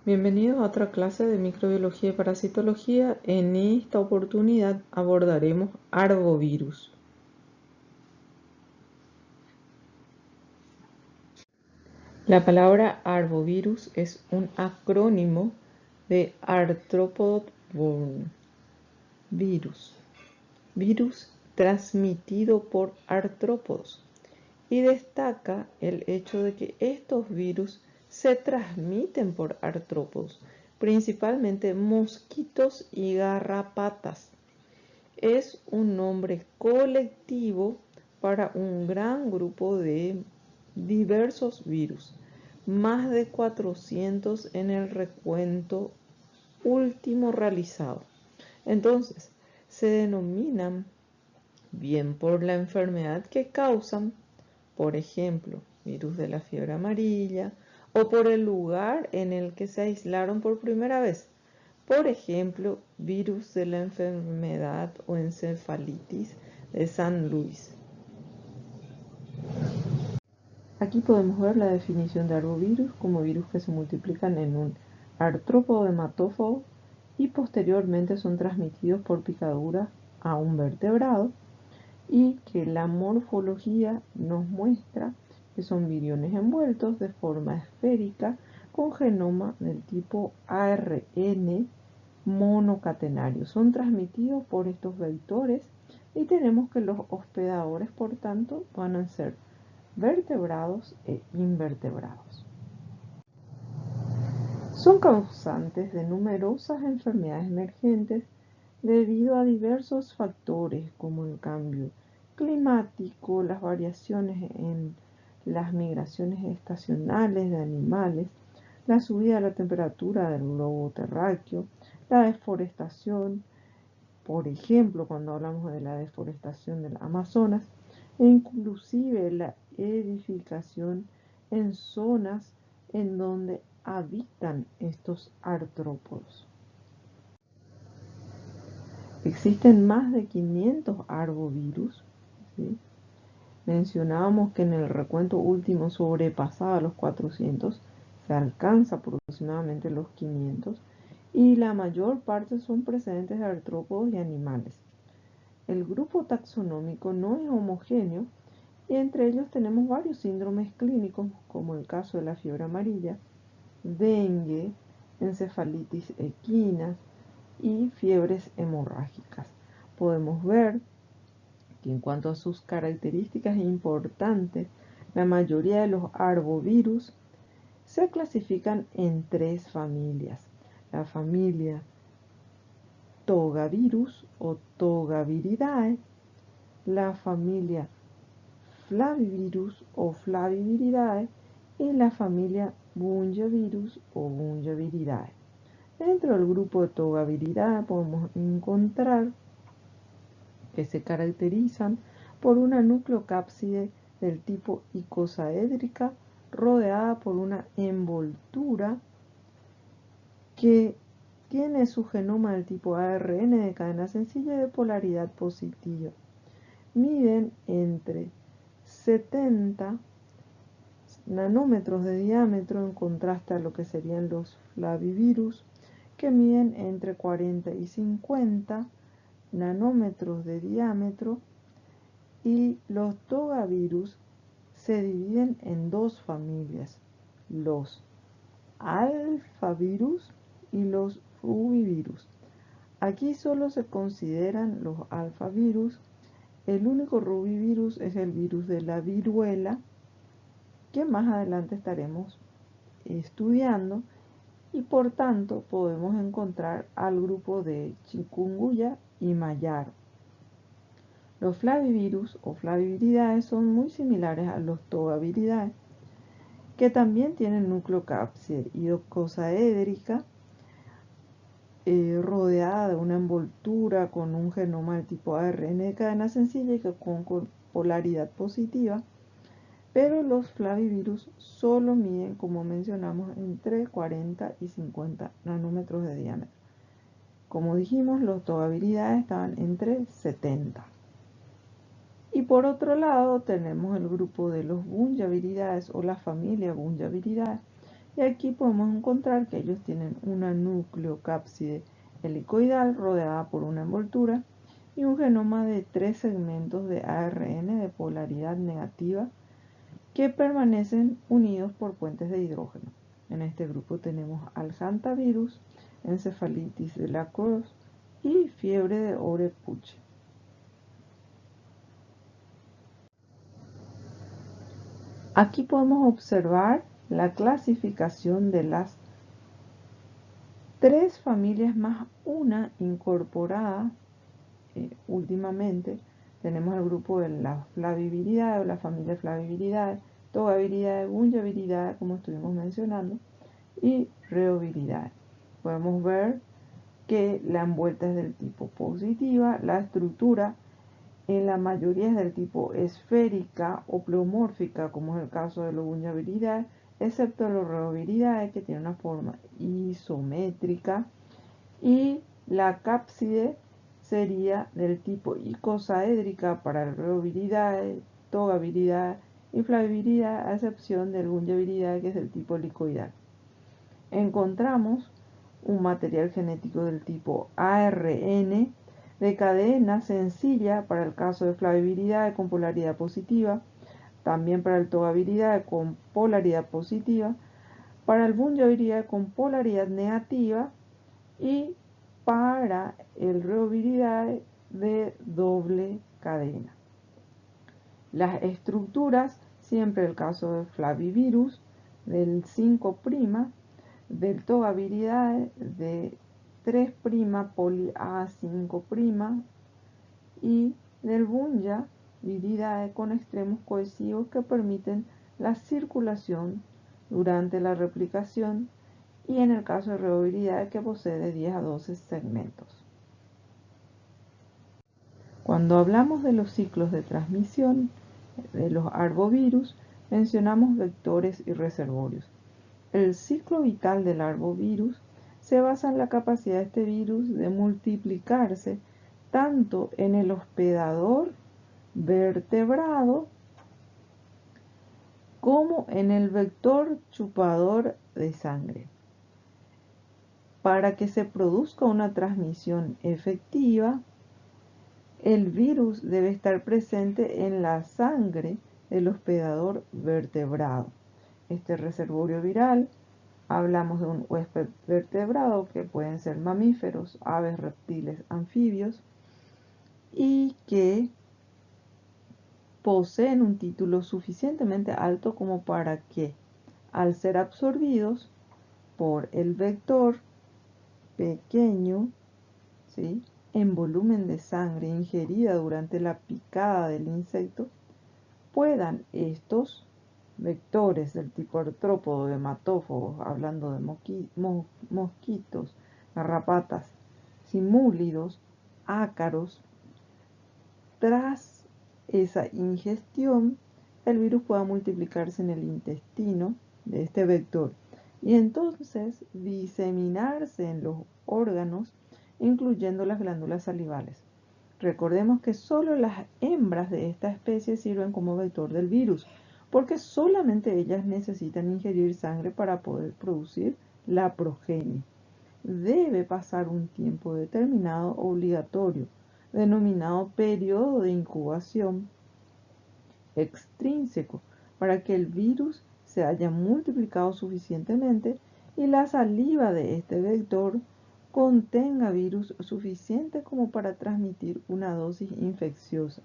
Bienvenidos a otra clase de microbiología y parasitología. En esta oportunidad abordaremos arbovirus. La palabra arbovirus es un acrónimo de Arthropod borne. Virus transmitido por artrópodos. Y destaca el hecho de que estos virus se transmiten por artrópodos, principalmente mosquitos y garrapatas. Es un nombre colectivo para un gran grupo de diversos virus, más de 400 en el recuento último realizado. Entonces, se denominan bien por la enfermedad que causan, por ejemplo, virus de la fiebre amarilla, o por el lugar en el que se aislaron por primera vez. Por ejemplo, virus de la enfermedad o encefalitis de San Luis. Aquí podemos ver la definición de arbovirus como virus que se multiplican en un artrópodo hematófago y posteriormente son transmitidos por picadura a un vertebrado, y que la morfología nos muestra que son viriones envueltos de forma esférica con genoma del tipo ARN monocatenario. Son transmitidos por estos vectores y tenemos que los hospedadores, por tanto, van a ser vertebrados e invertebrados. Son causantes de numerosas enfermedades emergentes debido a diversos factores como el cambio climático, las variaciones en las migraciones estacionales de animales, la subida de la temperatura del globo terráqueo, la deforestación, por ejemplo, cuando hablamos de la deforestación del Amazonas, e inclusive la edificación en zonas en donde habitan estos artrópodos. Existen más de 500 arbovirus, ¿sí? Mencionábamos que en el recuento último sobrepasaba los 400, se alcanza aproximadamente los 500, y la mayor parte son precedentes de artrópodos y animales. El grupo taxonómico no es homogéneo y entre ellos tenemos varios síndromes clínicos, como el caso de la fiebre amarilla, dengue, encefalitis equinas y fiebres hemorrágicas. Podemos ver que en cuanto a sus características importantes, la mayoría de los arbovirus se clasifican en tres familias: la familia Togavirus o Togaviridae, la familia Flavivirus o Flaviviridae y la familia Bungevirus o Bungeviridae. Dentro del grupo de Togaviridae podemos encontrar que se caracterizan por una nucleocápside del tipo icosaédrica rodeada por una envoltura que tiene su genoma del tipo ARN de cadena sencilla y de polaridad positiva. Miden entre 70 nanómetros de diámetro, en contraste a lo que serían los flavivirus, que miden entre 40 y 50 nanómetros de diámetro, y los togavirus se dividen en dos familias: los alfavirus y los rubivirus. Aquí solo se consideran los alfavirus. El único rubivirus es el virus de la viruela, que más adelante estaremos estudiando, y por tanto podemos encontrar al grupo de chikungunya y mayaro. Los flavivirus o flaviviridae son muy similares a los togaviridae, que también tienen nucleocápside icosaédrica rodeada de una envoltura con un genoma de tipo ARN de cadena sencilla y con polaridad positiva, pero los flavivirus solo miden, como mencionamos, entre 40 y 50 nanómetros de diámetro. Como dijimos, los togaviridae estaban entre 70. Y por otro lado tenemos el grupo de los Bungeviridae o la familia Bungeviridae, Y aquí podemos encontrar que ellos tienen una nucleocápside helicoidal rodeada por una envoltura y un genoma de 3 segmentos de ARN de polaridad negativa que permanecen unidos por puentes de hidrógeno. En este grupo tenemos al hantavirus, encefalitis de la Croix y fiebre de Orepuche. Aquí podemos observar la clasificación de las 3 familias más una incorporada últimamente. Tenemos el grupo de la Flaviviridae o la familia Flaviviridae, Togaviridae, Bungiaviridae, como estuvimos mencionando, y Rheoviridae. Podemos ver que la envuelta es del tipo positiva, la estructura en la mayoría es del tipo esférica o pleomórfica, como es el caso de los Bungiaviridae, excepto los Rheoviridae, que tiene una forma isométrica, y la cápside sería del tipo icosaédrica para el Rheoviridae, Togaviridae y Flaviviridae, a excepción del Bungiaviridae, que es del tipo helicoidal. Encontramos un material genético del tipo ARN de cadena sencilla para el caso de Flaviviridae con polaridad positiva, también para el Togaviridae con polaridad positiva, para el Bungiaviridae con polaridad negativa y para el Rheoviridae de doble cadena. Las estructuras, siempre el caso de Flavivirus, del 5', del Togaviridae de 3' poli A5' y del Bungiaviridae con extremos cohesivos que permiten la circulación durante la replicación, y en el caso de Rheoviridae que posee de 10 a 12 segmentos. Cuando hablamos de los ciclos de transmisión de los arbovirus, mencionamos vectores y reservorios. El ciclo vital del arbovirus se basa en la capacidad de este virus de multiplicarse tanto en el hospedador vertebrado como en el vector chupador de sangre. Para que se produzca una transmisión efectiva, el virus debe estar presente en la sangre del hospedador vertebrado. Este reservorio viral, hablamos de un huésped vertebrado que pueden ser mamíferos, aves, reptiles, anfibios, y que poseen un título suficientemente alto como para que, al ser absorbidos por el vector pequeño, ¿sí?, en volumen de sangre ingerida durante la picada del insecto, puedan estos vectores del tipo artrópodo, hematófagos, hablando de mosquitos, garrapatas, simúlidos, ácaros, tras esa ingestión, el virus pueda multiplicarse en el intestino de este vector y entonces diseminarse en los órganos, incluyendo las glándulas salivales. Recordemos que solo las hembras de esta especie sirven como vector del virus, porque solamente ellas necesitan ingerir sangre para poder producir la progenie. Debe pasar un tiempo determinado obligatorio, denominado periodo de incubación extrínseco, para que el virus se haya multiplicado suficientemente y la saliva de este vector contenga virus suficiente como para transmitir una dosis infecciosa.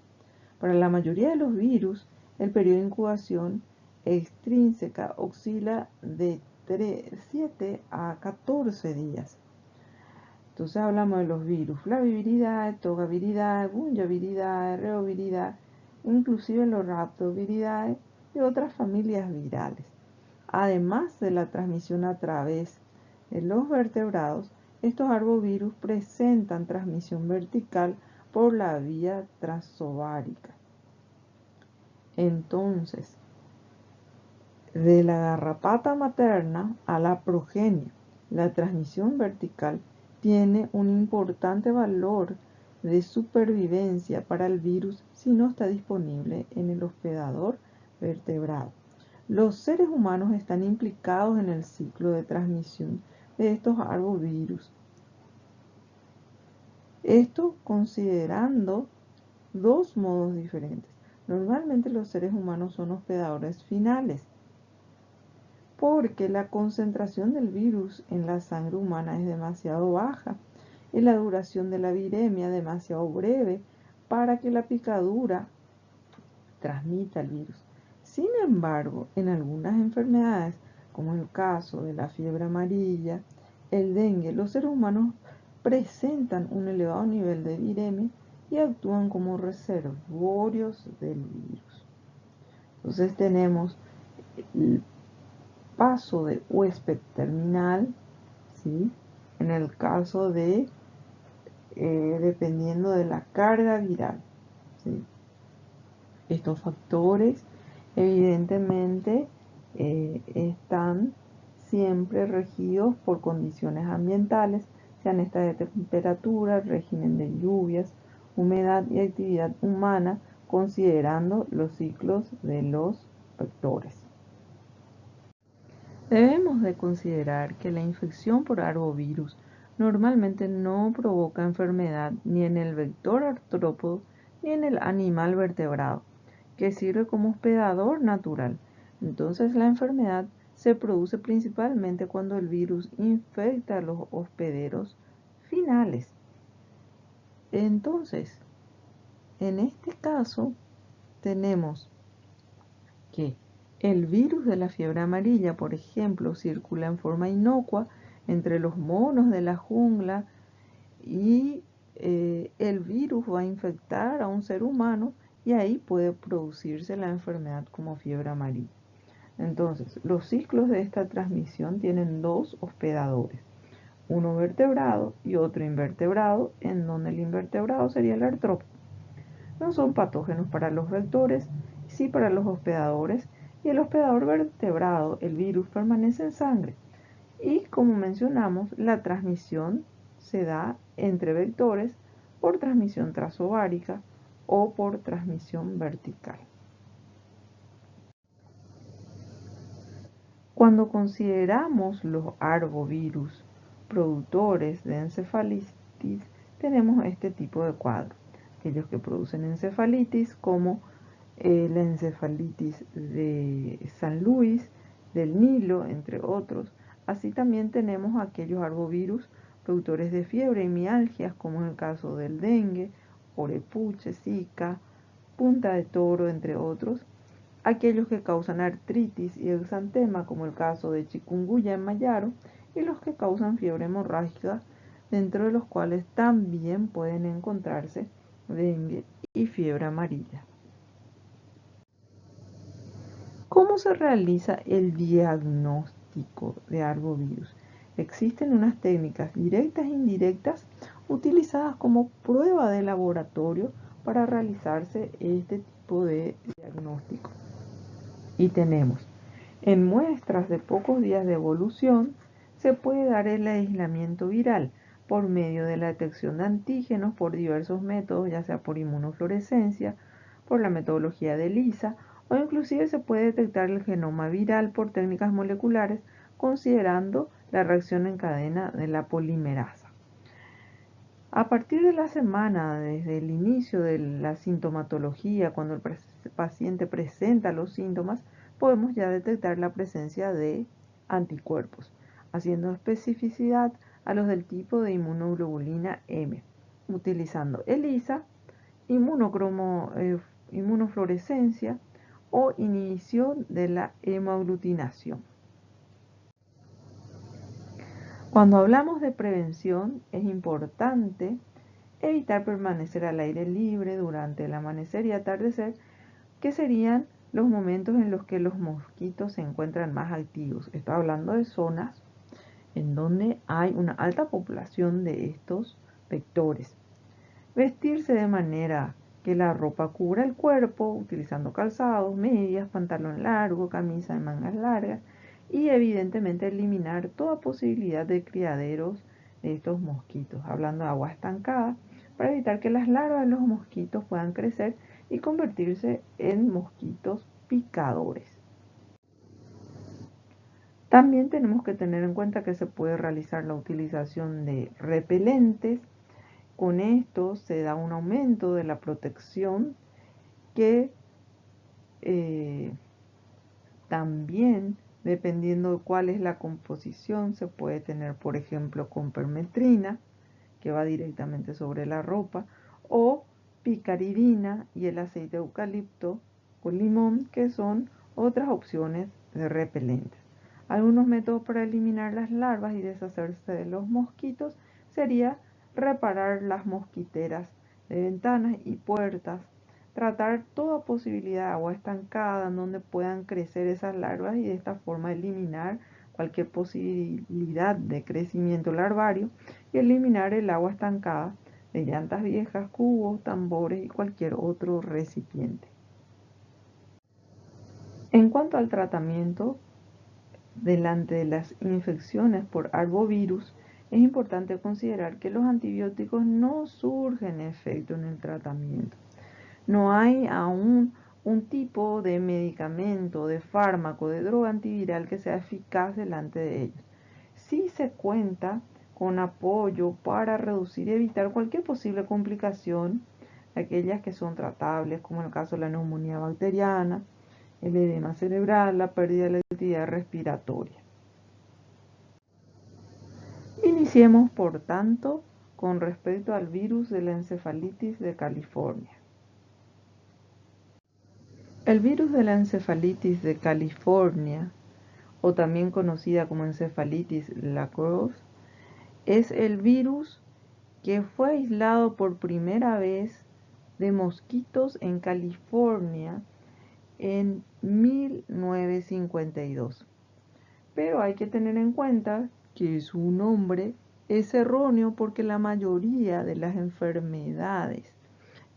Para la mayoría de los virus, el periodo de incubación extrínseca oscila de 7 a 14 días. Entonces hablamos de los virus Flaviviridae, Togaviridae, Bungiaviridae, Rheoviridae, inclusive los Rhabdoviridae y otras familias virales. Además de la transmisión a través de los vertebrados, estos arbovirus presentan transmisión vertical por la vía transovárica. Entonces, de la garrapata materna a la progenie, la transmisión vertical tiene un importante valor de supervivencia para el virus si no está disponible en el hospedador vertebrado. Los seres humanos están implicados en el ciclo de transmisión de estos arbovirus. Esto considerando dos modos diferentes. Normalmente los seres humanos son hospedadores finales, porque la concentración del virus en la sangre humana es demasiado baja y la duración de la viremia demasiado breve para que la picadura transmita el virus. Sin embargo, en algunas enfermedades, como el caso de la fiebre amarilla, el dengue, los seres humanos presentan un elevado nivel de viremia y actúan como reservorios del virus. Entonces tenemos el paso de huésped terminal, ¿sí? En el caso de, dependiendo de la carga viral, ¿sí? Estos factores evidentemente están siempre regidos por condiciones ambientales, sean estas de temperatura, régimen de lluvias, humedad y actividad humana, considerando los ciclos de los vectores. Debemos de considerar que la infección por arbovirus normalmente no provoca enfermedad ni en el vector artrópodo ni en el animal vertebrado, que sirve como hospedador natural. Entonces la enfermedad se produce principalmente cuando el virus infecta a los hospederos finales. Entonces, en este caso, tenemos que el virus de la fiebre amarilla, por ejemplo, circula en forma inocua entre los monos de la jungla y el virus va a infectar a un ser humano y ahí puede producirse la enfermedad como fiebre amarilla. Entonces, los ciclos de esta transmisión tienen dos hospedadores, uno vertebrado y otro invertebrado, en donde el invertebrado sería el artrópodo. No son patógenos para los vectores, sí para los hospedadores, y el hospedador vertebrado, el virus, permanece en sangre. Y como mencionamos, la transmisión se da entre vectores por transmisión transovárica o por transmisión vertical. Cuando consideramos los arbovirus productores de encefalitis, tenemos este tipo de cuadro. Aquellos que producen encefalitis, como la encefalitis de San Luis, del Nilo, entre otros. Así también tenemos aquellos arbovirus productores de fiebre y mialgias, como en el caso del dengue, orepuche, zika, punta de toro, entre otros. Aquellos que causan artritis y exantema, como el caso de chikungunya en Mayaro, y los que causan fiebre hemorrágica, dentro de los cuales también pueden encontrarse dengue y fiebre amarilla. ¿Cómo se realiza el diagnóstico de arbovirus? Existen unas técnicas directas e indirectas utilizadas como prueba de laboratorio para realizarse este tipo de diagnóstico. Y tenemos, en muestras de pocos días de evolución, se puede dar el aislamiento viral por medio de la detección de antígenos por diversos métodos, ya sea por inmunofluorescencia, por la metodología de ELISA, o inclusive se puede detectar el genoma viral por técnicas moleculares considerando la reacción en cadena de la polimerasa. A partir de la semana, desde el inicio de la sintomatología, cuando el paciente presenta los síntomas, podemos ya detectar la presencia de anticuerpos, haciendo especificidad a los del tipo de inmunoglobulina M, utilizando ELISA, inmunofluorescencia o inhibición de la hemoaglutinación. Cuando hablamos de prevención, es importante evitar permanecer al aire libre durante el amanecer y atardecer, que serían los momentos en los que los mosquitos se encuentran más activos. Estoy hablando de zonas en donde hay una alta población de estos vectores. Vestirse de manera que la ropa cubra el cuerpo, utilizando calzados, medias, pantalón largo, camisa de mangas largas y evidentemente eliminar toda posibilidad de criaderos de estos mosquitos, hablando de agua estancada, para evitar que las larvas de los mosquitos puedan crecer y convertirse en mosquitos picadores. También tenemos que tener en cuenta que se puede realizar la utilización de repelentes. Con esto se da un aumento de la protección que también, dependiendo de cuál es la composición, se puede tener, por ejemplo, con permetrina, que va directamente sobre la ropa, o picaridina y el aceite de eucalipto con limón, que son otras opciones de repelentes. Algunos métodos para eliminar las larvas y deshacerse de los mosquitos sería reparar las mosquiteras de ventanas y puertas, tratar toda posibilidad de agua estancada en donde puedan crecer esas larvas y de esta forma eliminar cualquier posibilidad de crecimiento larvario y eliminar el agua estancada de llantas viejas, cubos, tambores y cualquier otro recipiente. En cuanto al tratamiento delante de las infecciones por arbovirus, es importante considerar que los antibióticos no surgen efecto en el tratamiento. No hay aún un tipo de medicamento, de fármaco, de droga antiviral que sea eficaz delante de ellos. Sí se cuenta con apoyo para reducir y evitar cualquier posible complicación, aquellas que son tratables, como en el caso de la neumonía bacteriana, el edema cerebral, la pérdida de la actividad respiratoria. Iniciemos, por tanto, con respecto al virus de la encefalitis de California. El virus de la encefalitis de California, o también conocida como encefalitis Lacrosse, es el virus que fue aislado por primera vez de mosquitos en California en 1952. Pero hay que tener en cuenta que su nombre es erróneo porque la mayoría de las enfermedades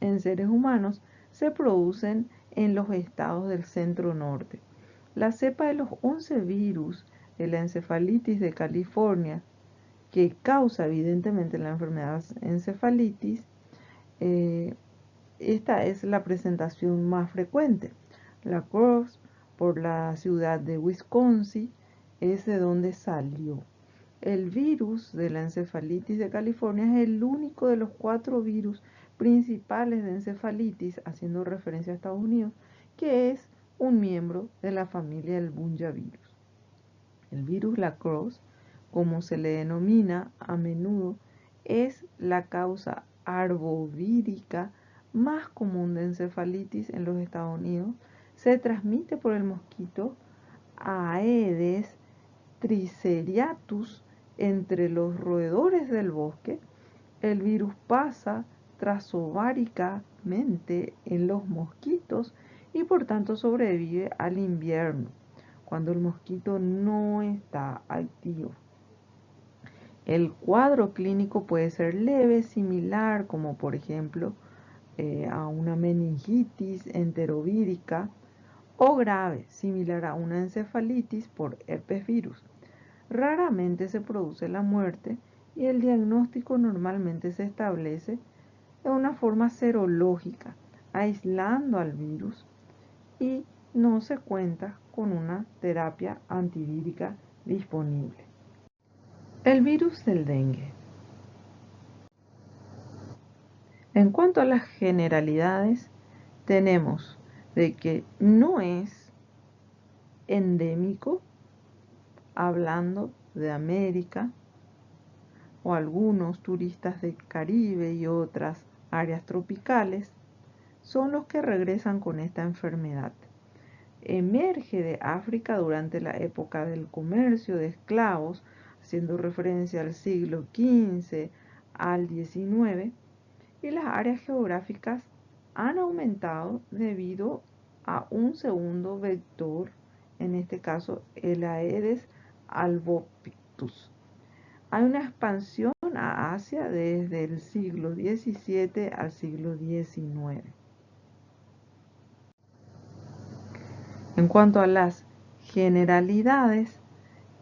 en seres humanos se producen en los estados del centro norte. La cepa de los 11 virus de la encefalitis de California, que causa evidentemente la enfermedad encefalitis, esta es la presentación más frecuente. La Cross, por la ciudad de Wisconsin, es de donde salió. El virus de la encefalitis de California es el único de los 4 virus principales de encefalitis, haciendo referencia a Estados Unidos, que es un miembro de la familia del bunyavirus. El virus Lacrosse, como se le denomina a menudo, es la causa arbovírica más común de encefalitis en los Estados Unidos. Se transmite por el mosquito Aedes triceriatus entre los roedores del bosque. El virus pasa transovaricamente en los mosquitos y por tanto sobrevive al invierno, cuando el mosquito no está activo. El cuadro clínico puede ser leve, similar, como por ejemplo a una meningitis enterovírica, o grave, similar a una encefalitis por herpes virus. Raramente se produce la muerte y el diagnóstico normalmente se establece de una forma serológica, aislando al virus, y no se cuenta con una terapia antivírica disponible. El virus del dengue. En cuanto a las generalidades, tenemos de que no es endémico, hablando de América, o algunos turistas del Caribe y otras áreas tropicales, son los que regresan con esta enfermedad. Emerge de África durante la época del comercio de esclavos, haciendo referencia al siglo XV al XIX, y las áreas geográficas han aumentado debido a un segundo vector, en este caso el Aedes albopictus. Hay una expansión a Asia desde el siglo XVII al siglo XIX. En cuanto a las generalidades,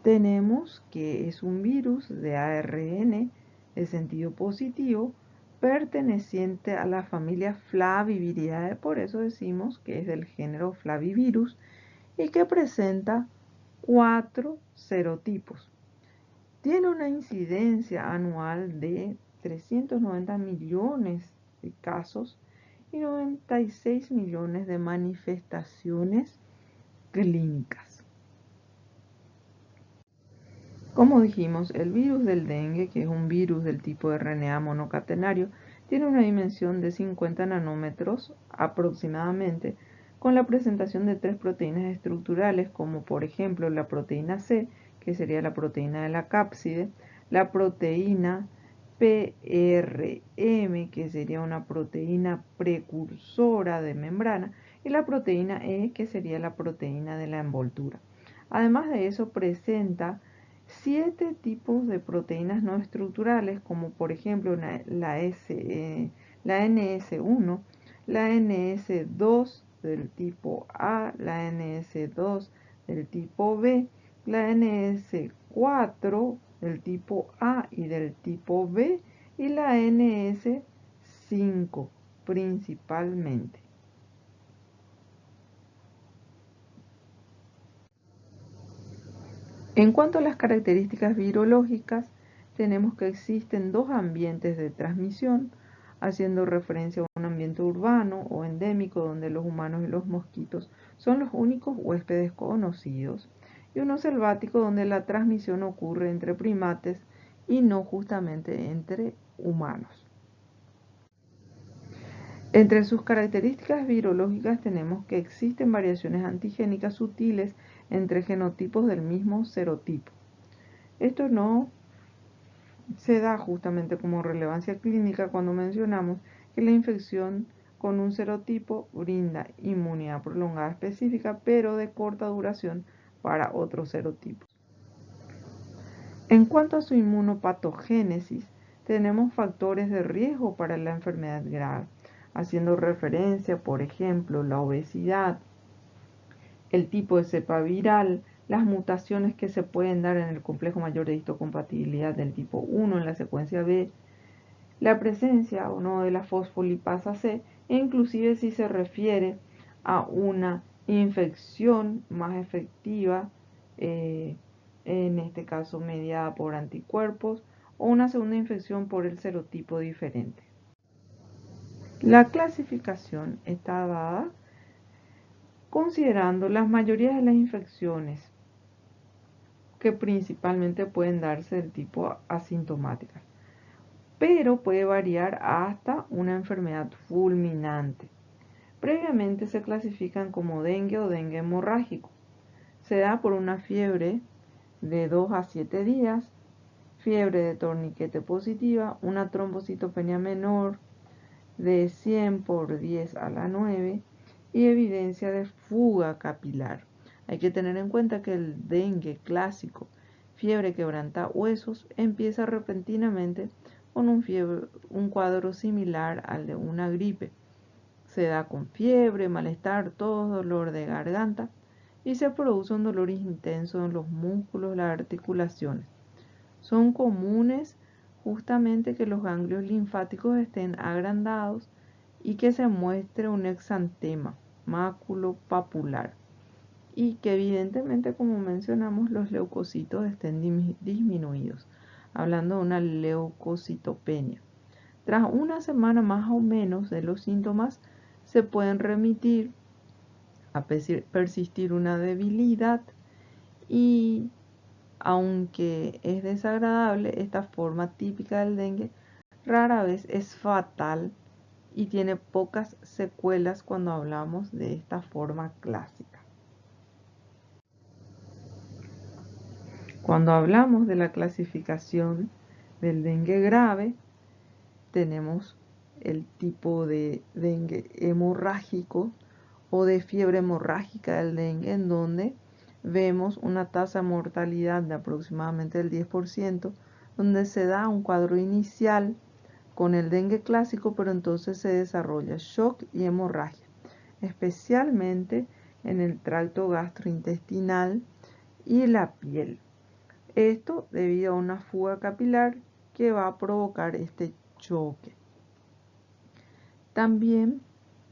tenemos que es un virus de ARN de sentido positivo perteneciente a la familia Flaviviridae, por eso decimos que es del género Flavivirus y que presenta 4 serotipos. Tiene una incidencia anual de 390 millones de casos y 96 millones de manifestaciones clínicas. Como dijimos, el virus del dengue, que es un virus del tipo de RNA monocatenario, tiene una dimensión de 50 nanómetros aproximadamente, con la presentación de 3 proteínas estructurales, como por ejemplo la proteína C, que sería la proteína de la cápside, la proteína PRM, que sería una proteína precursora de membrana, y la proteína E, que sería la proteína de la envoltura. Además de eso, presenta 7 tipos de proteínas no estructurales, como por ejemplo la NS1, la NS2 del tipo A, la NS2 del tipo B, la NS4 del tipo A y del tipo B, y la NS5 principalmente. En cuanto a las características virológicas, tenemos que existen 2 ambientes de transmisión, haciendo referencia a un ambiente urbano o endémico donde los humanos y los mosquitos son los únicos huéspedes conocidos, y uno selvático donde la transmisión ocurre entre primates y no justamente entre humanos. Entre sus características virológicas tenemos que existen variaciones antigénicas sutiles entre genotipos del mismo serotipo. Esto no se da justamente como relevancia clínica cuando mencionamos que la infección con un serotipo brinda inmunidad prolongada específica, pero de corta duración para otros serotipos. En cuanto a su inmunopatogénesis, tenemos factores de riesgo para la enfermedad grave, haciendo referencia, por ejemplo, la obesidad, el tipo de cepa viral, las mutaciones que se pueden dar en el complejo mayor de histocompatibilidad del tipo 1 en la secuencia B, la presencia o no de la fosfolipasa C, e inclusive si se refiere a una infección más efectiva, en este caso mediada por anticuerpos, o una segunda infección por el serotipo diferente. La clasificación está dada considerando las mayorías de las infecciones que principalmente pueden darse del tipo asintomática, pero puede variar hasta una enfermedad fulminante. Previamente se clasifican como dengue o dengue hemorrágico. Se da por una fiebre de 2 a 7 días, fiebre de torniquete positiva, una trombocitopenia menor de 100 por 10 a la 9 y evidencia de fuga capilar. Hay que tener en cuenta que el dengue clásico, fiebre quebranta huesos, empieza repentinamente con un cuadro similar al de una gripe. Se da con fiebre, malestar, tos, dolor de garganta y se produce un dolor intenso en los músculos, las articulaciones. Son comunes justamente que los ganglios linfáticos estén agrandados y que se muestre un exantema maculopapular y que evidentemente, como mencionamos, los leucocitos estén disminuidos, hablando de una leucocitopenia. Tras una semana más o menos de los síntomas, se pueden remitir a persistir una debilidad y, aunque es desagradable, esta forma típica del dengue rara vez es fatal y tiene pocas secuelas cuando hablamos de esta forma clásica. Cuando hablamos de la clasificación del dengue grave, tenemos el tipo de dengue hemorrágico o de fiebre hemorrágica del dengue, en donde vemos una tasa de mortalidad de aproximadamente el 10%, donde se da un cuadro inicial con el dengue clásico, pero entonces se desarrolla shock y hemorragia, especialmente en el tracto gastrointestinal y la piel. Esto debido a una fuga capilar que va a provocar este choque. También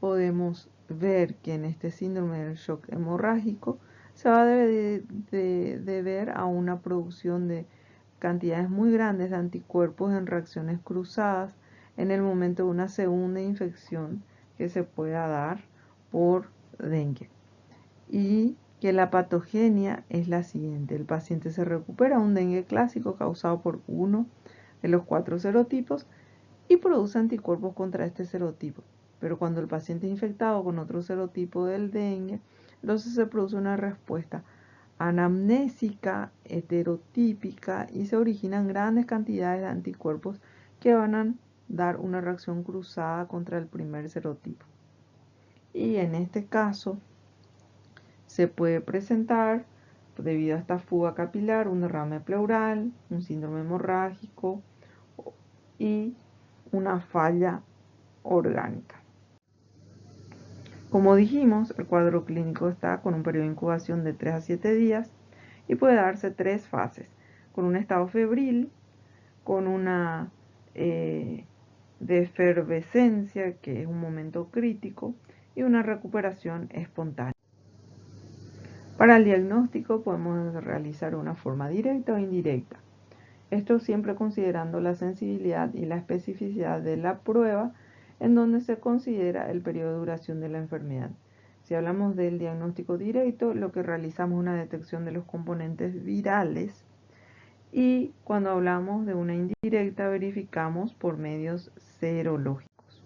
podemos ver que en este síndrome del shock hemorrágico se va a deber a una producción de cantidades muy grandes de anticuerpos en reacciones cruzadas en el momento de una segunda infección que se pueda dar por dengue. Y que la patogenia es la siguiente: el paciente se recupera de un dengue clásico causado por uno de los 4 serotipos y produce anticuerpos contra este serotipo. Pero cuando el paciente es infectado con otro serotipo del dengue, entonces se produce una respuesta anamnésica, heterotípica, y se originan grandes cantidades de anticuerpos que van a dar una reacción cruzada contra el primer serotipo. Y en este caso se puede presentar, debido a esta fuga capilar, un derrame pleural, un síndrome hemorrágico y una falla orgánica. Como dijimos, el cuadro clínico está con un periodo de incubación de 3 a 7 días y puede darse 3 fases: con un estado febril, con una de efervescencia, que es un momento crítico, y una recuperación espontánea. Para el diagnóstico podemos realizar una forma directa o indirecta. Esto siempre considerando la sensibilidad y la especificidad de la prueba en donde se considera el periodo de duración de la enfermedad. Si hablamos del diagnóstico directo, lo que realizamos es una detección de los componentes virales, y cuando hablamos de una indirecta verificamos por medios serológicos.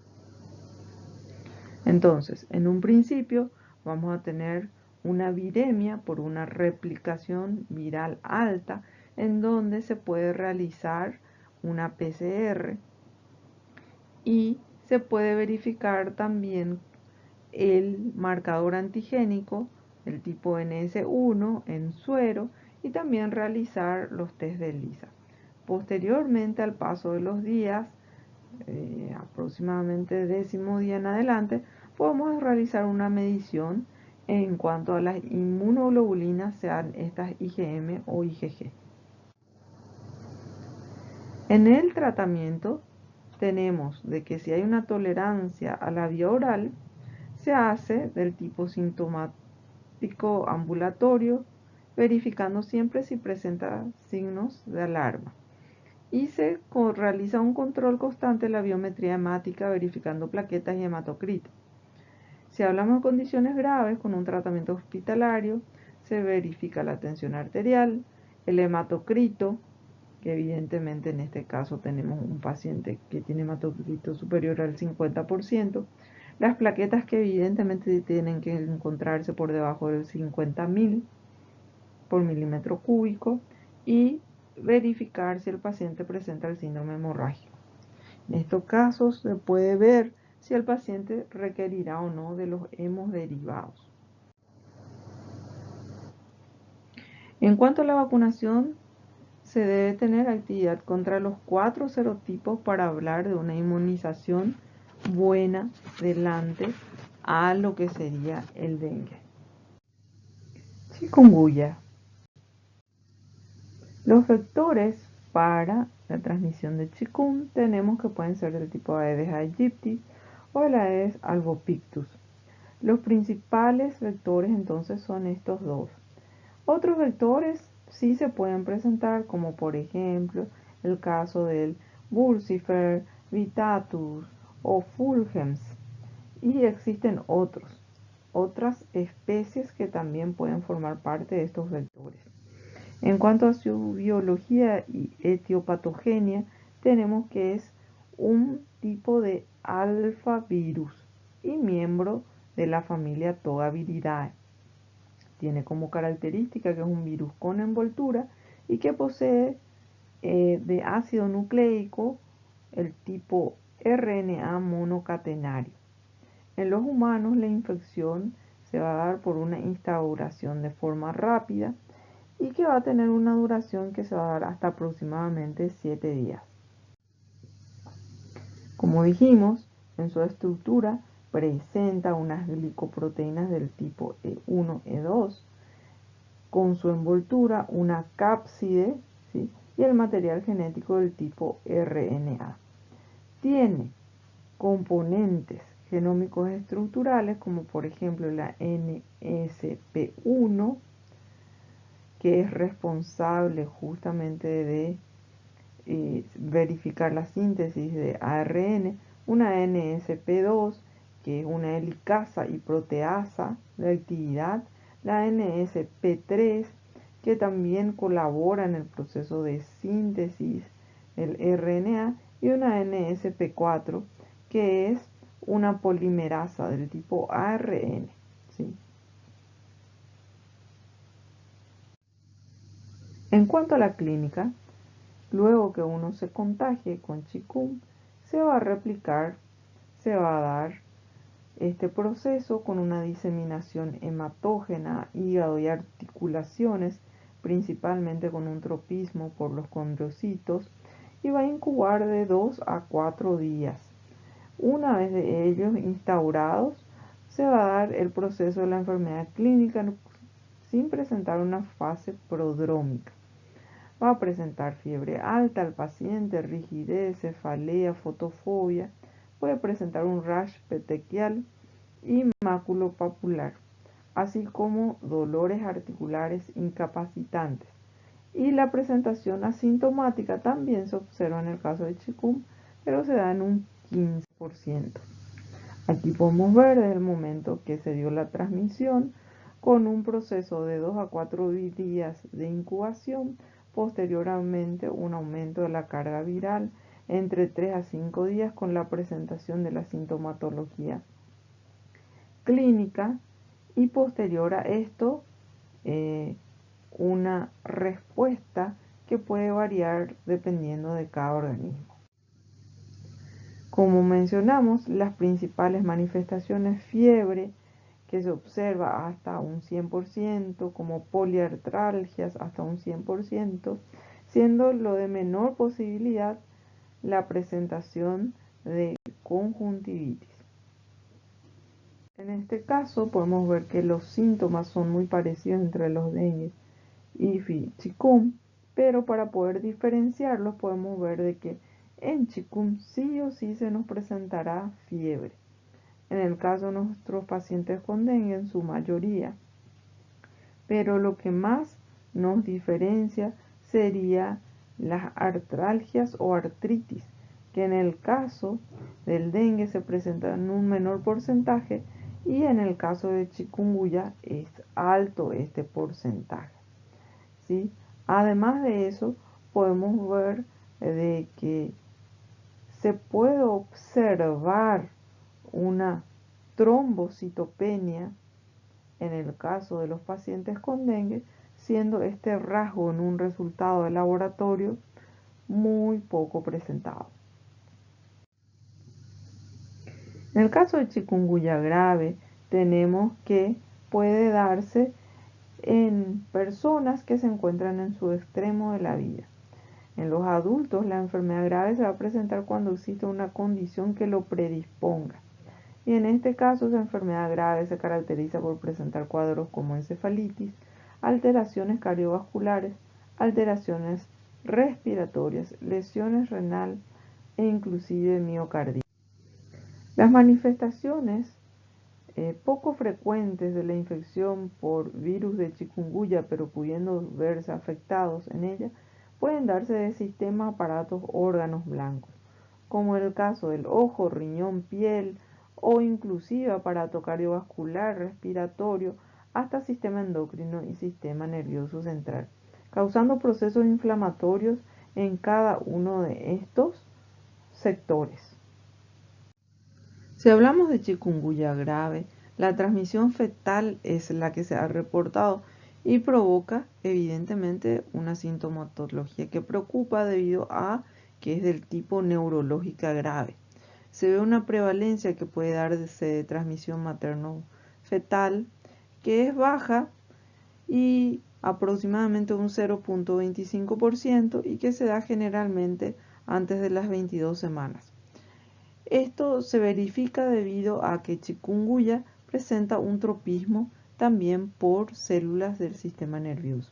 Entonces, en un principio vamos a tener una viremia por una replicación viral alta, en donde se puede realizar una PCR y se puede verificar también el marcador antigénico, el tipo NS1 en suero, y también realizar los test de ELISA. Posteriormente, al paso de los días, aproximadamente 10º día en adelante, podemos realizar una medición en cuanto a las inmunoglobulinas, sean estas IgM o IgG. En el tratamiento tenemos de que si hay una tolerancia a la vía oral, se hace del tipo sintomático ambulatorio, verificando siempre si presenta signos de alarma. Y se realiza un control constante de la biometría hemática, verificando plaquetas y hematocrito. Si hablamos de condiciones graves con un tratamiento hospitalario, se verifica la tensión arterial, el hematocrito, que evidentemente en este caso tenemos un paciente que tiene hematocrito superior al 50%, las plaquetas, que evidentemente tienen que encontrarse por debajo del 50.000 por milímetro cúbico, y verificar si el paciente presenta el síndrome hemorrágico. En estos casos se puede ver si el paciente requerirá o no de los hemoderivados. En cuanto a la vacunación, se debe tener actividad contra los 4 serotipos para hablar de una inmunización buena delante a lo que sería el dengue. Chikungunya. Los vectores para la transmisión de chikungunya tenemos que pueden ser del tipo Aedes aegypti o el Aedes albopictus. Los principales vectores entonces son estos dos. Otros vectores sí se pueden presentar, como por ejemplo el caso del Bursifer, Vitatus o Fulgens, y existen otras especies que también pueden formar parte de estos vectores. En cuanto a su biología y etiopatogenia, tenemos que es un tipo de alfavirus y miembro de la familia Togaviridae. Tiene como característica que es un virus con envoltura y que posee de ácido nucleico el tipo RNA monocatenario. En los humanos la infección se va a dar por una instauración de forma rápida y que va a tener una duración que se va a dar hasta aproximadamente 7 días. Como dijimos, en su estructura presenta unas glicoproteínas del tipo E1, E2, con su envoltura una cápside, ¿sí?, y el material genético del tipo RNA. Tiene componentes genómicos estructurales como por ejemplo la NSP1, que es responsable justamente de verificar la síntesis de ARN, una NSP2, que es una helicasa y proteasa de actividad, la NSP3, que también colabora en el proceso de síntesis del RNA, y una NSP4, que es una polimerasa del tipo ARN. ¿Sí? En cuanto a la clínica, luego que uno se contagie con chikungunya, se va a replicar, se va a dar este proceso con una diseminación hematógena, hígado y articulaciones, principalmente con un tropismo por los condrocitos, y va a incubar de 2 a 4 días. Una vez de ellos instaurados, se va a dar el proceso de la enfermedad clínica sin presentar una fase prodrómica. Va a presentar fiebre alta al paciente, rigidez, cefalea, fotofobia, puede presentar un rash petequial y maculopapular, así como dolores articulares incapacitantes. Y la presentación asintomática también se observa en el caso de chikungunya, pero se da en un 15%. Aquí podemos ver desde el momento que se dio la transmisión, con un proceso de 2 a 4 días de incubación, posteriormente un aumento de la carga viral entre 3 a 5 días con la presentación de la sintomatología clínica, y posterior a esto una respuesta que puede variar dependiendo de cada organismo. Como mencionamos, las principales manifestaciones: fiebre, que se observa hasta un 100%, como poliartralgias hasta un 100%, siendo lo de menor posibilidad la presentación de conjuntivitis. En este caso podemos ver que los síntomas son muy parecidos entre los dengue y chikungunya, pero para poder diferenciarlos podemos ver de que en chikungunya sí o sí se nos presentará fiebre. En el caso de nuestros pacientes con dengue, en su mayoría. Pero lo que más nos diferencia sería las artralgias o artritis, que en el caso del dengue se presentan en un menor porcentaje, y en el caso de chikungunya es alto este porcentaje. ¿Sí? Además de eso, podemos ver de que se puede observar una trombocitopenia en el caso de los pacientes con dengue, siendo este rasgo en un resultado de laboratorio muy poco presentado. En el caso de chikungunya grave, tenemos que puede darse en personas que se encuentran en su extremo de la vida. En los adultos, la enfermedad grave se va a presentar cuando existe una condición que lo predisponga. Y en este caso, esa enfermedad grave se caracteriza por presentar cuadros como encefalitis, alteraciones cardiovasculares, alteraciones respiratorias, lesiones renal e inclusive miocarditis. Las manifestaciones poco frecuentes de la infección por virus de chikungunya, pero pudiendo verse afectados en ella, pueden darse de sistemas, aparatos, órganos blancos, como el caso del ojo, riñón, piel, o inclusive aparato cardiovascular, respiratorio, hasta sistema endocrino y sistema nervioso central, causando procesos inflamatorios en cada uno de estos sectores. Si hablamos de chikungunya grave, la transmisión fetal es la que se ha reportado y provoca evidentemente una sintomatología que preocupa debido a que es del tipo neurológica grave. Se ve una prevalencia que puede darse de transmisión materno-fetal que es baja y aproximadamente un 0.25%, y que se da generalmente antes de las 22 semanas. Esto se verifica debido a que chikungunya presenta un tropismo también por células del sistema nervioso.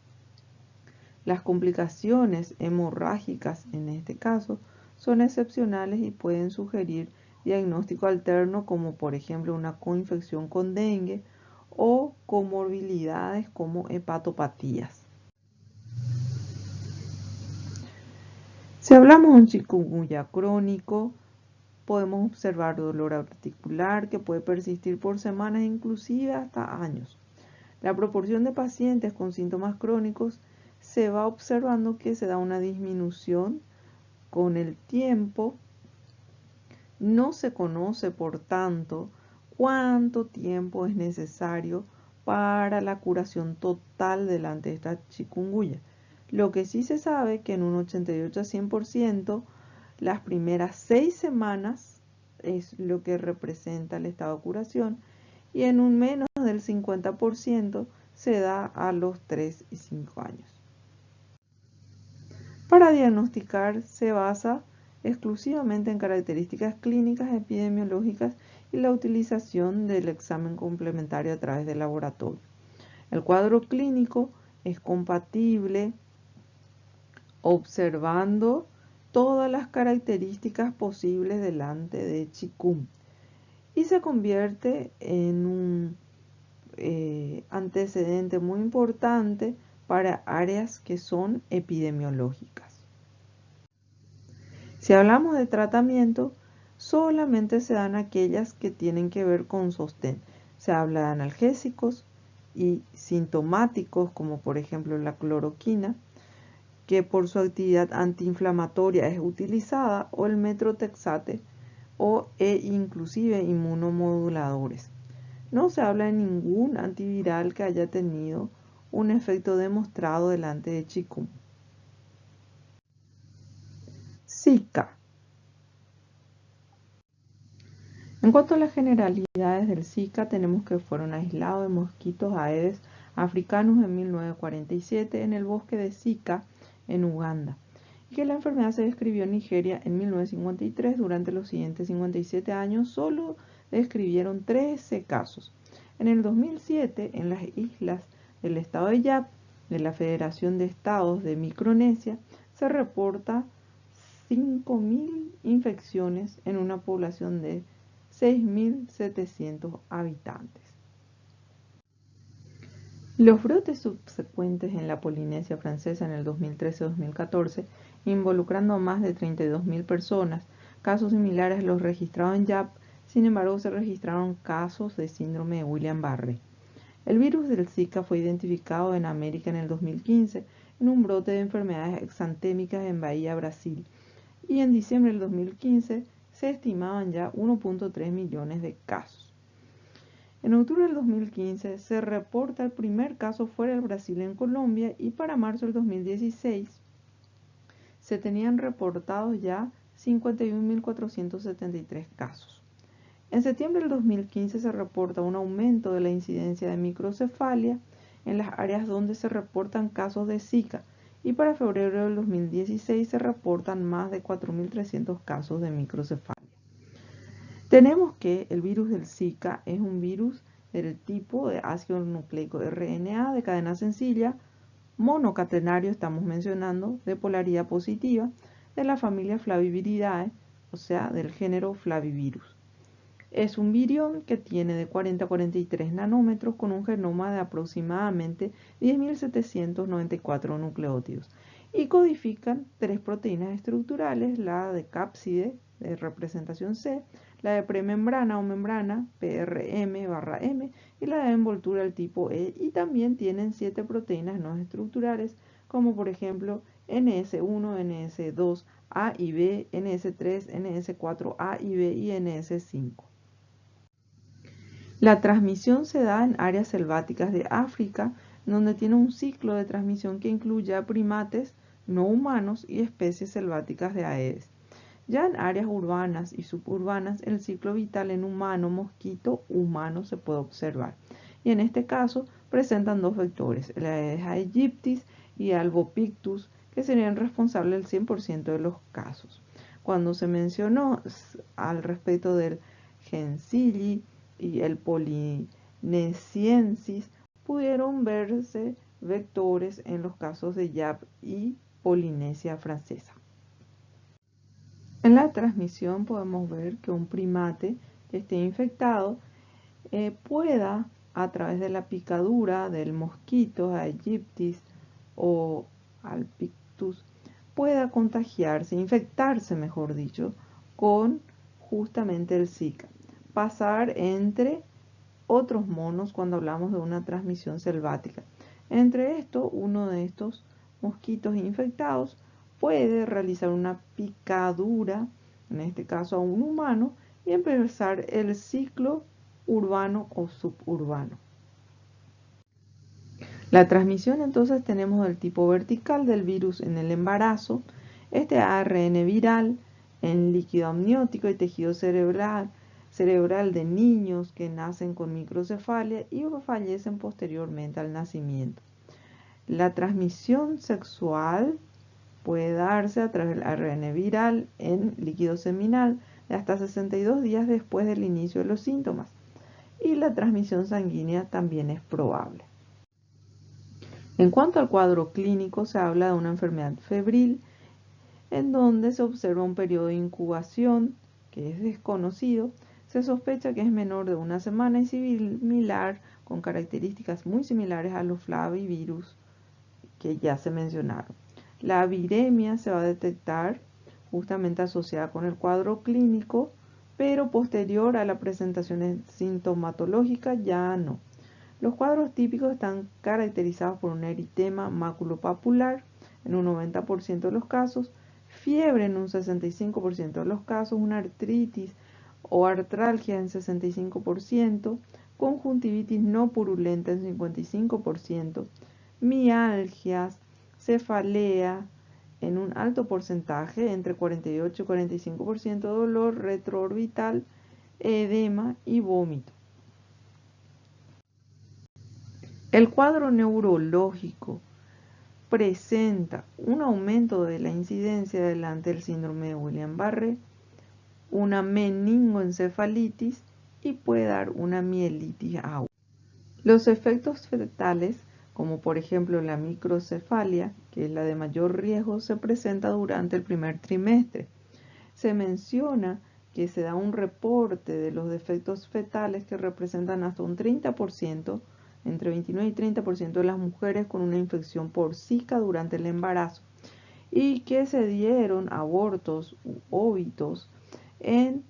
Las complicaciones hemorrágicas en este caso son excepcionales y pueden sugerir diagnóstico alterno, como por ejemplo una coinfección con dengue o comorbilidades como hepatopatías. Si hablamos de un chikungunya crónico, podemos observar dolor articular que puede persistir por semanas, inclusive hasta años. La proporción de pacientes con síntomas crónicos se va observando que se da una disminución con el tiempo. No se conoce, por tanto, cuánto tiempo es necesario para la curación total delante de esta chikungunya. Lo que sí se sabe que en un 88 a 100%, las primeras 6 semanas es lo que representa el estado de curación y en un menos del 50% se da a los 3 y 5 años. Para diagnosticar se basa exclusivamente en características clínicas epidemiológicas y la utilización del examen complementario a través del laboratorio. El cuadro clínico es compatible observando todas las características posibles delante de chikungunya y se convierte en un antecedente muy importante para áreas que son epidemiológicas. Si hablamos de tratamiento, solamente se dan aquellas que tienen que ver con sostén. Se habla de analgésicos y sintomáticos, como por ejemplo la cloroquina, que por su actividad antiinflamatoria es utilizada, o el metrotexate, e inclusive inmunomoduladores. No se habla de ningún antiviral que haya tenido un efecto demostrado delante de chikungunya. Zika. En cuanto a las generalidades del Zika, tenemos que fueron aislados de mosquitos Aedes africanos en 1947 en el bosque de Zika en Uganda, y que la enfermedad se describió en Nigeria en 1953. Durante los siguientes 57 años solo describieron 13 casos. En el 2007, en las islas del estado de Yap, de la Federación de Estados de Micronesia, se reporta 5.000 infecciones en una población de 6.700 habitantes. Los brotes subsecuentes en la Polinesia Francesa en el 2013-2014, involucrando a más de 32.000 personas, casos similares a los registrados en Yap. Sin embargo, se registraron casos de síndrome de Guillain-Barré. El virus del Zika fue identificado en América en el 2015 en un brote de enfermedades exantémicas en Bahía, Brasil, y en diciembre del 2015 se estimaban ya 1.3 millones de casos. En octubre del 2015 se reporta el primer caso fuera del Brasil en Colombia, y para marzo del 2016 se tenían reportados ya 51.473 casos. En septiembre del 2015 se reporta un aumento de la incidencia de microcefalia en las áreas donde se reportan casos de Zika, y para febrero del 2016 se reportan más de 4.300 casos de microcefalia. Tenemos que el virus del Zika es un virus del tipo de ácido nucleico RNA de cadena sencilla, monocatenario, estamos mencionando, de polaridad positiva, de la familia Flaviviridae, o sea, del género Flavivirus. Es un virión que tiene de 40 a 43 nanómetros con un genoma de aproximadamente 10.794 nucleótidos y codifican 3 proteínas estructurales, la de cápside de representación C, la de premembrana o membrana PRM/M y la de envoltura del tipo E, y también tienen 7 proteínas no estructurales como por ejemplo NS1, NS2, A y B, NS3, NS4A y B y NS5. La transmisión se da en áreas selváticas de África, donde tiene un ciclo de transmisión que incluye a primates no humanos y especies selváticas de Aedes. Ya en áreas urbanas y suburbanas, el ciclo vital en humano, mosquito, humano se puede observar. Y en este caso presentan 2 vectores, el Aedes aegyptis y Albopictus, que serían responsables del 100% de los casos. Cuando se mencionó al respecto del Gencilli y el Polinesiensis, pudieron verse vectores en los casos de Yap y Polinesia Francesa. En la transmisión podemos ver que un primate que esté infectado pueda, a través de la picadura del mosquito Aegyptis o Albopictus, pueda contagiarse, infectarse, mejor dicho, con justamente el Zika. Pasar entre otros monos cuando hablamos de una transmisión selvática. Entre esto, uno de estos mosquitos infectados puede realizar una picadura, en este caso a un humano, y empezar el ciclo urbano o suburbano. La transmisión entonces tenemos del tipo vertical del virus en el embarazo, este ARN viral en líquido amniótico y tejido cerebral de niños que nacen con microcefalia y fallecen posteriormente al nacimiento. La transmisión sexual puede darse a través del ARN viral en líquido seminal de hasta 62 días después del inicio de los síntomas. Y la transmisión sanguínea también es probable. En cuanto al cuadro clínico, se habla de una enfermedad febril en donde se observa un periodo de incubación que es desconocido. Se sospecha que es menor de una semana y similar, con características muy similares a los flavivirus que ya se mencionaron. La viremia se va a detectar justamente asociada con el cuadro clínico, pero posterior a la presentación sintomatológica ya no. Los cuadros típicos están caracterizados por un eritema maculopapular en un 90% de los casos, fiebre en un 65% de los casos, una artritis o artralgia en 65%, conjuntivitis no purulenta en 55%, mialgias, cefalea en un alto porcentaje, entre 48 y 45%, dolor retroorbital, edema y vómito. El cuadro neurológico presenta un aumento de la incidencia delante del síndrome de Guillain-Barré, una meningoencefalitis y puede dar una mielitis aguda. Los efectos fetales, como por ejemplo la microcefalia, que es la de mayor riesgo, se presenta durante el primer trimestre. Se menciona que se da un reporte de los defectos fetales que representan hasta un 30%, entre 29 y 30% de las mujeres con una infección por Zika durante el embarazo, y que se dieron abortos u óbitos en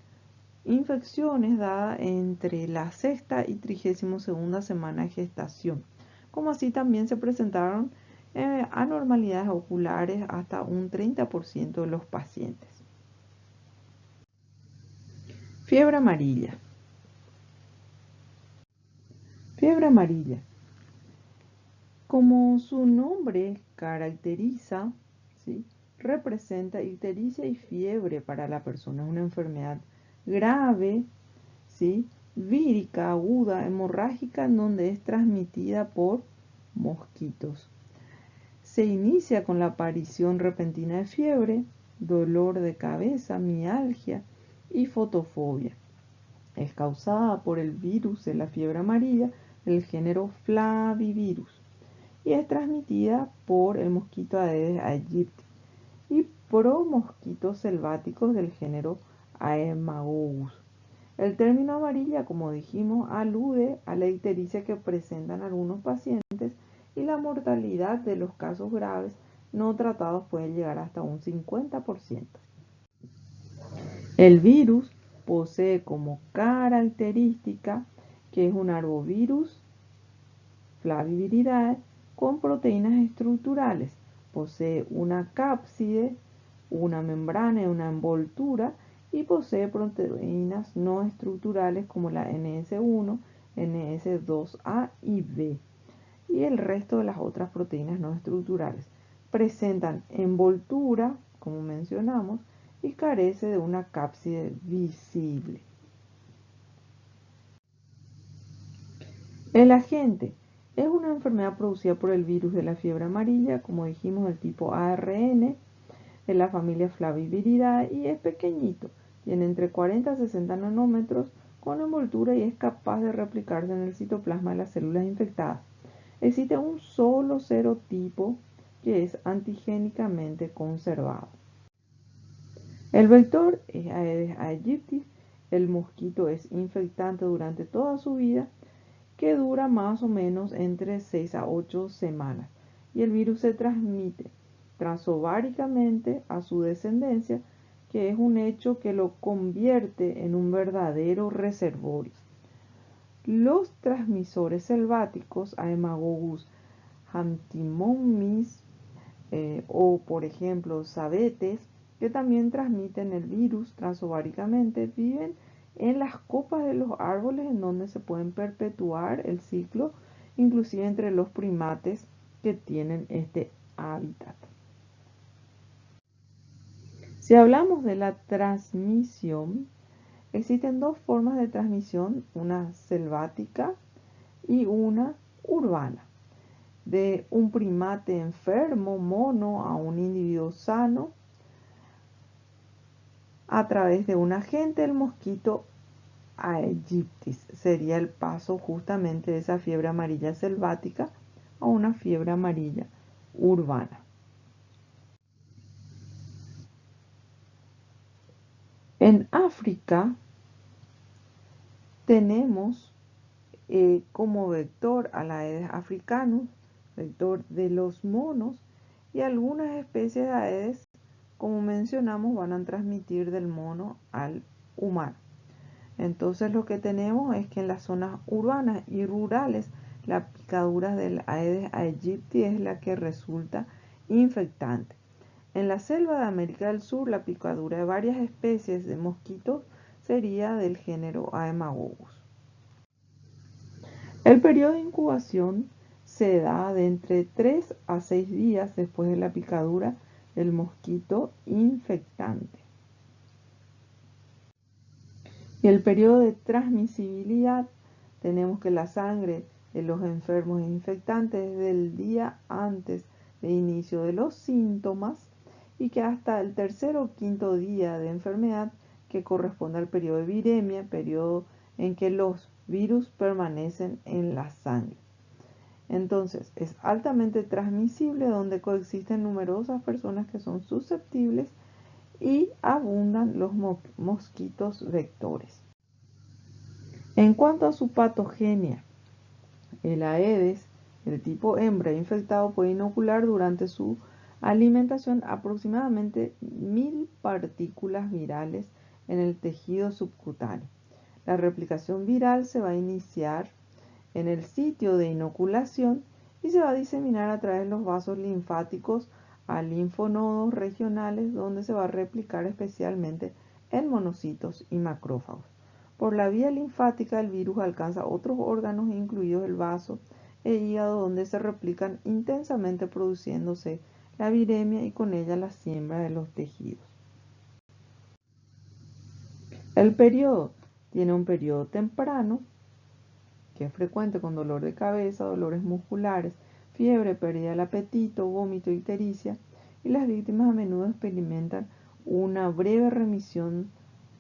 infecciones dadas entre la sexta y 32ª semana de gestación, como así también se presentaron anormalidades oculares hasta un 30% de los pacientes. Fiebre amarilla. Fiebre amarilla. Como su nombre caracteriza, ¿sí?, representa ictericia y fiebre para la persona. Es una enfermedad grave, ¿sí?, vírica, aguda, hemorrágica, en donde es transmitida por mosquitos. Se inicia con la aparición repentina de fiebre, dolor de cabeza, mialgia y fotofobia. Es causada por el virus de la fiebre amarilla del género Flavivirus y es transmitida por el mosquito Aedes aegypti y mosquitos selváticos del género Haemogus. El término amarilla, como dijimos, alude a la ictericia que presentan algunos pacientes y la mortalidad de los casos graves no tratados puede llegar hasta un 50%. El virus posee como característica que es un arbovirus Flaviviridae con proteínas estructurales. Posee una cápside, una membrana y una envoltura y posee proteínas no estructurales como la NS1, NS2A y B y el resto de las otras proteínas no estructurales. Presentan envoltura, como mencionamos, y carece de una cápside visible. El agente es una enfermedad producida por el virus de la fiebre amarilla, como dijimos, del tipo ARN, de la familia Flaviviridae, y es pequeñito, tiene entre 40 a 60 nanómetros con envoltura y es capaz de replicarse en el citoplasma de las células infectadas. Existe un solo serotipo que es antigénicamente conservado. El vector es Aedes aegypti, el mosquito es infectante durante toda su vida, que dura más o menos entre 6 a 8 semanas, y el virus se transmite transováricamente a su descendencia, que es un hecho que lo convierte en un verdadero reservorio. Los transmisores selváticos, Haemogus hantimonmis, o por ejemplo Sabetes, que también transmiten el virus transováricamente, viven en las copas de los árboles en donde se pueden perpetuar el ciclo, inclusive entre los primates que tienen este hábitat. Si hablamos de la transmisión, existen dos formas de transmisión, una selvática y una urbana. De un primate enfermo, mono, a un individuo sano, a través de un agente, el mosquito aegyptis. Sería el paso justamente de esa fiebre amarilla selvática a una fiebre amarilla urbana. En África tenemos como vector a la Aedes africanus, vector de los monos, y algunas especies de Aedes, como mencionamos, van a transmitir del mono al humano. Entonces lo que tenemos es que en las zonas urbanas y rurales la picadura del Aedes aegypti es la que resulta infectante. En la selva de América del Sur la picadura de varias especies de mosquitos sería del género Haemogus. El periodo de incubación se da de entre 3 a 6 días después de la picadura del mosquito infectante. Y el periodo de transmisibilidad, tenemos que la sangre de los enfermos e infectantes es del día antes de inicio de los síntomas y que hasta el tercer o quinto día de enfermedad, que corresponde al periodo de viremia, periodo en que los virus permanecen en la sangre. Entonces, es altamente transmisible, donde coexisten numerosas personas que son susceptibles y abundan los mosquitos vectores. En cuanto a su patogenia, el Aedes, el tipo hembra infectado, puede inocular durante su alimentación aproximadamente 1000 partículas virales en el tejido subcutáneo. La replicación viral se va a iniciar en el sitio de inoculación y se va a diseminar a través de los vasos linfáticos a linfonodos regionales, donde se va a replicar especialmente en monocitos y macrófagos. Por la vía linfática el virus alcanza otros órganos, incluidos el vaso e hígado, donde se replican intensamente, produciéndose la viremia y con ella la siembra de los tejidos. El periodo tiene un periodo temprano, que es frecuente con dolor de cabeza, dolores musculares, fiebre, pérdida del apetito, vómito, ictericia, y las víctimas a menudo experimentan una breve remisión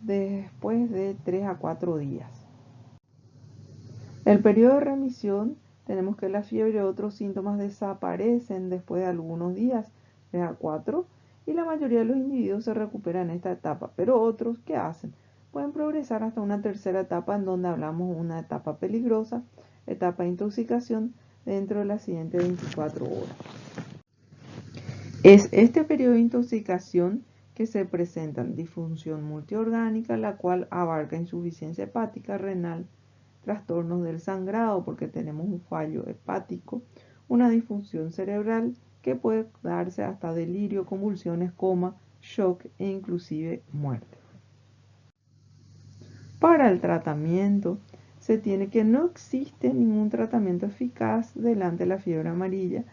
después de 3 a 4 días. El periodo de remisión, tenemos que la fiebre y otros síntomas desaparecen después de algunos días, 3 a 4, y la mayoría de los individuos se recuperan en esta etapa, pero otros, ¿qué hacen? Pueden progresar hasta una tercera etapa, en donde hablamos una etapa peligrosa, etapa de intoxicación, dentro de las siguientes 24 horas. Es este periodo de intoxicación que se presenta disfunción multiorgánica, la cual abarca insuficiencia hepática, renal, trastornos del sangrado, porque tenemos un fallo hepático, una disfunción cerebral que puede darse hasta delirio, convulsiones, coma, shock e inclusive muerte. Para el tratamiento, se tiene que no existe ningún tratamiento eficaz delante de la fiebre amarilla,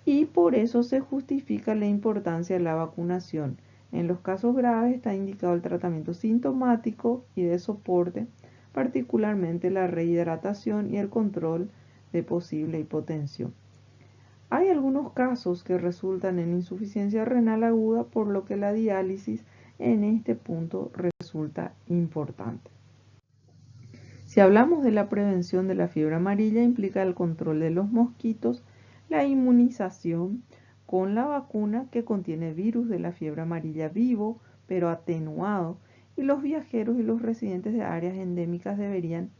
y por eso se justifica la importancia de la vacunación. En los casos graves está indicado el tratamiento sintomático y de soporte, particularmente la rehidratación y el control de posible hipotensión. Hay algunos casos que resultan en insuficiencia renal aguda, por lo que la diálisis en este punto resulta importante. Si hablamos de la prevención de la fiebre amarilla, implica el control de los mosquitos, la inmunización con la vacuna que contiene virus de la fiebre amarilla vivo, pero atenuado, y los viajeros y los residentes de áreas endémicas deberían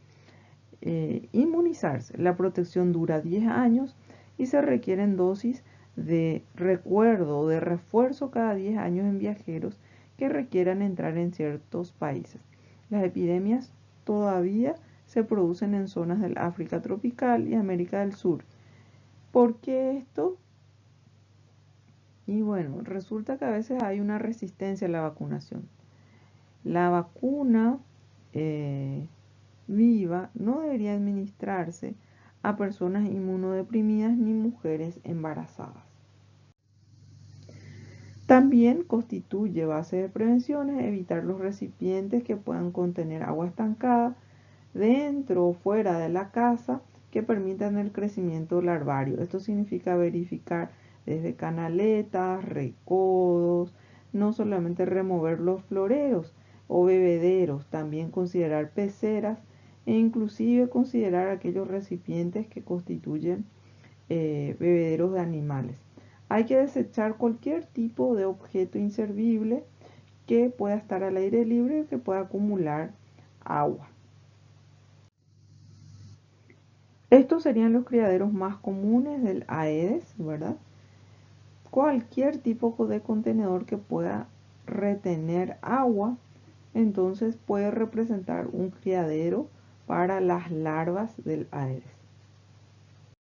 inmunizarse. La protección dura 10 años y se requieren dosis de recuerdo o de refuerzo cada 10 años en viajeros que requieran entrar en ciertos países. Las epidemias todavía se producen en zonas del África tropical y América del Sur. ¿Por qué esto? Y bueno, resulta que a veces hay una resistencia a la vacunación. La vacuna viva no debería administrarse a personas inmunodeprimidas ni mujeres embarazadas. También constituye base de prevenciones evitar los recipientes que puedan contener agua estancada dentro o fuera de la casa que permitan el crecimiento larvario. Esto significa verificar desde canaletas, recodos, no solamente remover los floreros o bebederos, también considerar peceras e inclusive considerar aquellos recipientes que constituyen bebederos de animales. Hay que desechar cualquier tipo de objeto inservible que pueda estar al aire libre y que pueda acumular agua. Estos serían los criaderos más comunes del Aedes, ¿verdad? Cualquier tipo de contenedor que pueda retener agua, entonces puede representar un criadero para las larvas del Aedes.